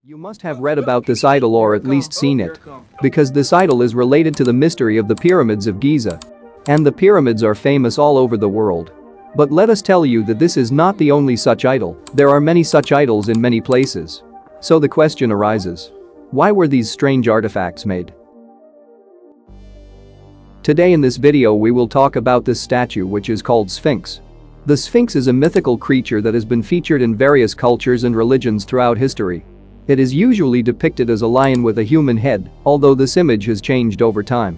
You must have read about this idol or at least seen it. Because this idol is related to the mystery of the pyramids of Giza. And the pyramids are famous all over the world. But let us tell you that this is not the only such idol, there are many such idols in many places. So the question arises. Why were these strange artifacts made? Today in this video we will talk about this statue which is called Sphinx. The Sphinx is a mythical creature that has been featured in various cultures and religions throughout history. It is usually depicted as a lion with a human head, although this image has changed over time.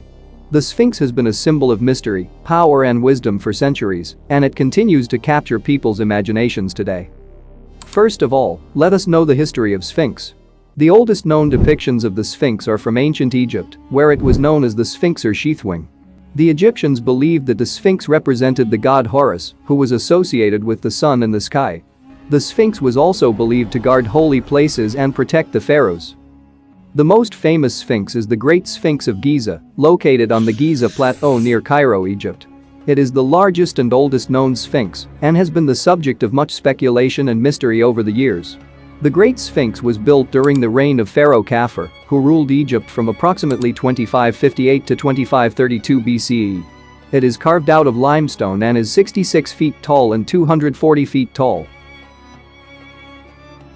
The Sphinx has been a symbol of mystery, power and wisdom for centuries, and it continues to capture people's imaginations today. First of all, let us know the history of Sphinx. The oldest known depictions of the Sphinx are from ancient Egypt, where it was known as the Sphinx or sheathwing. The Egyptians believed that the Sphinx represented the god Horus, who was associated with the sun and the sky. The Sphinx was also believed to guard holy places and protect the pharaohs. The most famous Sphinx is the Great Sphinx of Giza, located on the Giza Plateau near Cairo, Egypt. It is the largest and oldest known Sphinx and has been the subject of much speculation and mystery over the years. The Great Sphinx was built during the reign of Pharaoh Khafre, who ruled Egypt from approximately 2558 to 2532 BCE. It is carved out of limestone and is 66 feet tall and 240 feet tall.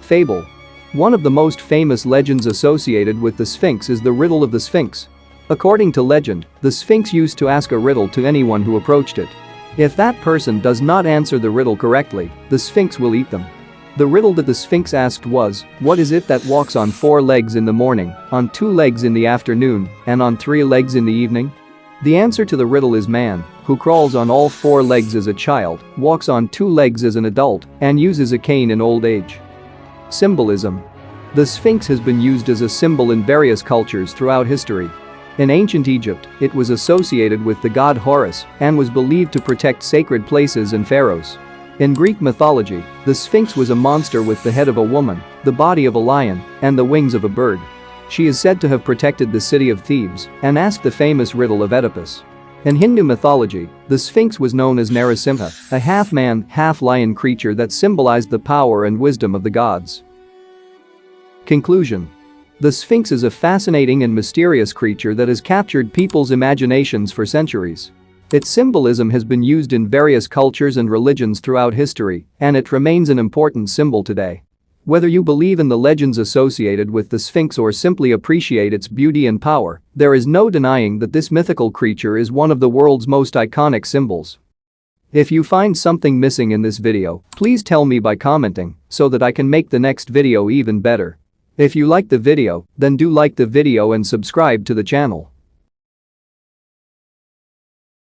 Fable. One of the most famous legends associated with the Sphinx is the riddle of the Sphinx. According to legend, the Sphinx used to ask a riddle to anyone who approached it. If that person does not answer the riddle correctly, the Sphinx will eat them. The riddle that the Sphinx asked was, what is it that walks on 4 legs in the morning, on 2 legs in the afternoon, and on 3 legs in the evening? The answer to the riddle is man, who crawls on all 4 legs as a child, walks on 2 legs as an adult, and uses a cane in old age. Symbolism. The Sphinx has been used as a symbol in various cultures throughout history. In ancient Egypt, it was associated with the god Horus and was believed to protect sacred places and pharaohs. In Greek mythology, the Sphinx was a monster with the head of a woman, the body of a lion, and the wings of a bird. She is said to have protected the city of Thebes and asked the famous riddle of Oedipus. In Hindu mythology, the Sphinx was known as Narasimha, a half-man, half-lion creature that symbolized the power and wisdom of the gods. Conclusion. The Sphinx is a fascinating and mysterious creature that has captured people's imaginations for centuries. Its symbolism has been used in various cultures and religions throughout history, and it remains an important symbol today. Whether you believe in the legends associated with the Sphinx or simply appreciate its beauty and power, there is no denying that this mythical creature is one of the world's most iconic symbols. If you find something missing in this video, please tell me by commenting so that I can make the next video even better. If you like the video, then do like the video and subscribe to the channel.